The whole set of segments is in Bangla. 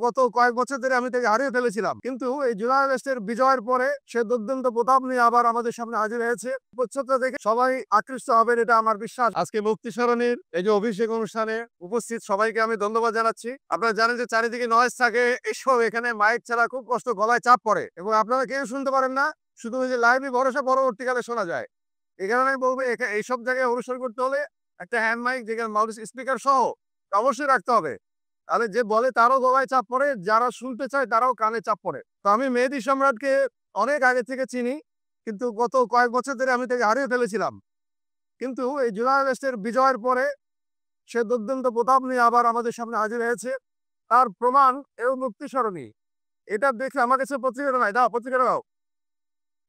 গত কয়েক বছর ধরে আমি তাকে হারিয়ে ফেলেছিলাম, কিন্তু এই জুলাই আগস্টের বিজয়ের পরে সে দুর্দান্ত প্রতাপ নিয়ে আবার আমাদের সামনে হাজির হয়েছে। প্রচ্ছদটা দেখে সবাই আকৃষ্ট হবেন, এটা আমার বিশ্বাস। আজকে মুক্তি স্মরণের এই যে অভিষেক অনুষ্ঠানে উপস্থিত সবাইকে আমি ধন্যবাদ জানাচ্ছি। আপনারা জানেন যে চারিদিকে নয়েজ থাকে, এইসব এখানে মাইক ছাড়া খুব কষ্ট, গলায় চাপ পড়ে এবং আপনারা কেউ শুনতে পারেন না, শুধু ওই যে লাইভে ভরসা পরবর্তীকালে শোনা যায়। এই কারণে আমি বলবো এইসব জায়গায় অনুষ্ঠান করতে হলে একটা হ্যান্ড মাইক, যেখানে মাউথ স্পিকার সহ অবশ্যই রাখতে হবে। তাহলে যে বলে তারও গলায় চাপ পড়ে, যারা শুনতে চায় তারাও কানে চাপ পড়ে। তো আমি মেহেদী সম্রাটকে অনেক আগে থেকে চিনি, কিন্তু গত কয়েক বছর ধরে আমি তাকে হারিয়ে ফেলেছিলাম। কিন্তু এই জুলাই আগস্টের বিজয়ের পরে সে দুর্দান্ত প্রতাপ নিয়ে আবার আমাদের সামনে হাজির হয়েছে। তার প্রমাণ এবং মুক্তি স্মরণী। এটা দেখে আমার কাছে পত্রিকাটা নাই, দাও পত্রিকাটা দাও।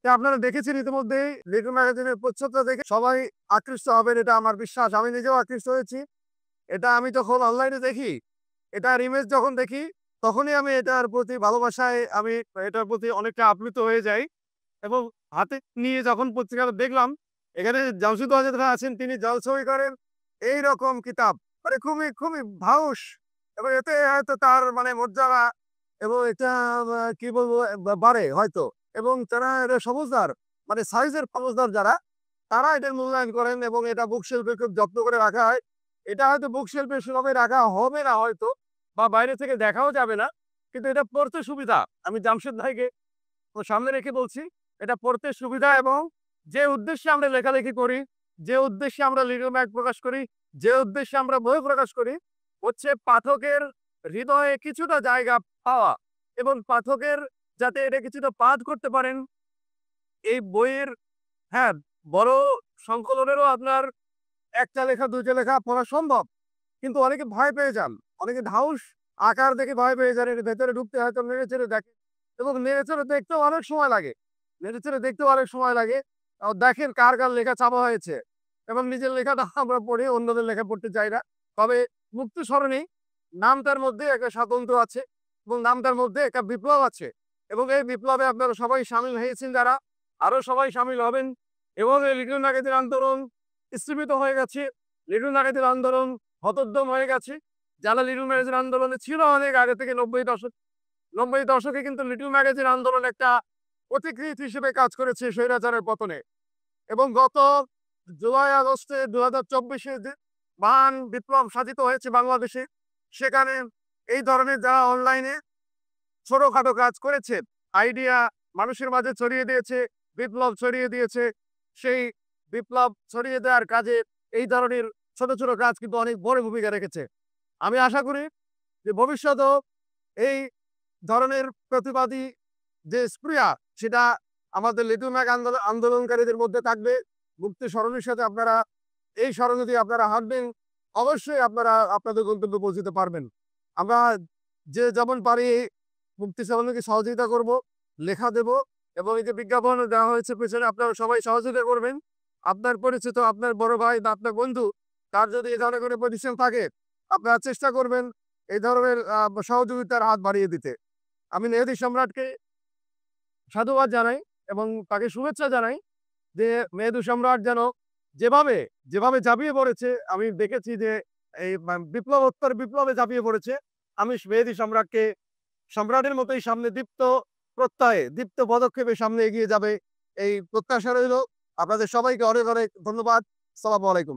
তা আপনারা দেখেছেন ইতিমধ্যেই লিটল ম্যাগাজিনের প্রচ্ছদটা দেখে সবাই আকৃষ্ট হবেন, এটা আমার বিশ্বাস। আমি নিজেও আকৃষ্ট হয়েছি। এটা আমি যখন অনলাইনে দেখি, এটার ইমেজ যখন দেখি, তখনই আমি এটার প্রতি ভালোবাসায় আমি এটার প্রতি অনেকটা আপ্লুত হয়ে যাই এবং হাতে নিয়ে যখন পত্রিকাটা দেখলাম, এখানে জামশুদ ওয়াজেদ খান আছেন, তিনি জলছবি করেন এইরকম কিতাব, মানে খুবই খুবই ভাউস এবং এতে হয়তো তার মানে মর্যাদা এবং এটা কি বলবো বাড়ে হয়তো। এবং তারা এটা সমজদার, মানে সাইজের সমজদার যারা, তারা এটার মূল্যায়ন করেন এবং এটা বুক শেলফে খুব যত্ন করে রাখা হয়। এটা হয়তো বুক শেলফে সেভাবে রাখা হবে না হয়তো, বা বাইরে থেকে দেখাও যাবে না, কিন্তু এটা পড়তে সুবিধা। আমি জামশেদ ভাইকে সামনে রেখে বলছি, এটা পড়তে সুবিধা এবং যে উদ্দেশ্যে আমরা লেখালেখি করি, যে উদ্দেশ্যে আমরা লিটল ম্যাগ প্রকাশ করি, যে উদ্দেশ্যে আমরা বই প্রকাশ করি, হচ্ছে পাঠকের হৃদয়ে কিছুটা জায়গা পাওয়া এবং পাঠকের যাতে এটা কিছুটা পাঠ করতে পারেন। এই বইয়ের, হ্যাঁ, বড় সংকলনেরও আপনার একটা লেখা, দুইটা লেখা পড়া সম্ভব। কিন্তু অনেকে ভয় পেয়ে যান। অনেকে ধাউস আকার দেখে ভয় পেয়ে যান। এর ভেতরে ঢুকতে হয়তো নেড়েচেড়ে দেখে এবং নেড়েচেড়ে দেখতেও অনেক সময় লাগে। নেড়েচেড়ে দেখতেও অনেক সময় লাগে। দেখেন কার লেখা ছাপা হয়েছে এবং নিজের লেখাটা আমরা পড়ি, অন্যদের লেখা পড়তে চাই না। তবে মুক্তি স্মরণী নামটার মধ্যে একটা স্বাতন্ত্র্য আছে এবং নামটার মধ্যে একটা বিপ্লব আছে এবং এই বিপ্লবে আপনারা সবাই শামিল হয়েছেন, যারা আরো সবাই শামিল হবেন এবং এই লিটল ম্যাগাজিন আন্দোলন স্থীমিত হয়ে গেছে। লিটল ম্যাগাজিন আন্দোলন হতোদ্যম হয়ে গেছে। যারা লিটল ম্যাগাজিন আন্দোলনে ছিল অনেক আগে থেকে, 90 দশকে কিন্তু লিটল ম্যাগাজিন আন্দোলন একটা পথিকৃৎ হিসেবে কাজ করেছে স্বৈরাচারের পতনে। এবং গত জুলাই আগস্টে 2024-এ যে মহান বিপ্লব সাধিত হয়েছে বাংলাদেশে, সেখানে এই ধরনের যারা অনলাইনে ছোটখাটো কাজ করেছে, আইডিয়া মানুষের মাঝে ছড়িয়ে দিয়েছে, বিপ্লব ছড়িয়ে দিয়েছে, সেই বিপ্লব ছড়িয়ে দেওয়ার কাজে এই ধরনের ছোট ছোট কাজ কিন্তু অনেক বড় ভূমিকা রেখেছে। আমি আশা করি যে ভবিষ্যতেও এই ধরনের প্রতিবাদী যে স্পৃহা, সেটা আমাদের লিটল ম্যাগ আন্দোলনকারীদের মধ্যে থাকবে। মুক্তি স্মরণের সাথে আপনারা এই স্মরণে দিয়ে আপনারা হাঁটবেন, অবশ্যই আপনারা আপনাদের গন্তব্যে পৌঁছতে পারবেন। আমরা যে যেমন পারি মুক্তি স্মরণকে সহযোগিতা করব, লেখা দেব এবং এই যে বিজ্ঞাপন দেওয়া হয়েছে পেছনে, আপনারা সবাই সহযোগিতা করবেন। আপনার পরিচিত, আপনার বড় ভাই বা আপনার বন্ধু, তার যদি এই ধরনের কোনো পজিশন থাকে, আপনারা চেষ্টা করবেন এই ধরনের সহযোগিতার হাত বাড়িয়ে দিতে। আমি মেহেদী সম্রাটকে সাধুবাদ জানাই এবং তাকে শুভেচ্ছা জানাই যে মেহেদী সম্রাট যেন যেভাবে যেভাবে ঝাঁপিয়ে পড়েছে, আমি দেখেছি যে এই বিপ্লবোত্তর বিপ্লবে ঝাঁপিয়ে পড়েছে। আমি মেহেদী সম্রাটকে সম্রাটের মতোই সামনে দীপ্ত প্রত্যয়ে, দীপ্ত পদক্ষেপে সামনে এগিয়ে যাবে, এই প্রত্যাশা রইল। আপনাদের সবাইকে অনেক অনেক ধন্যবাদ। আসসালামু আলাইকুম।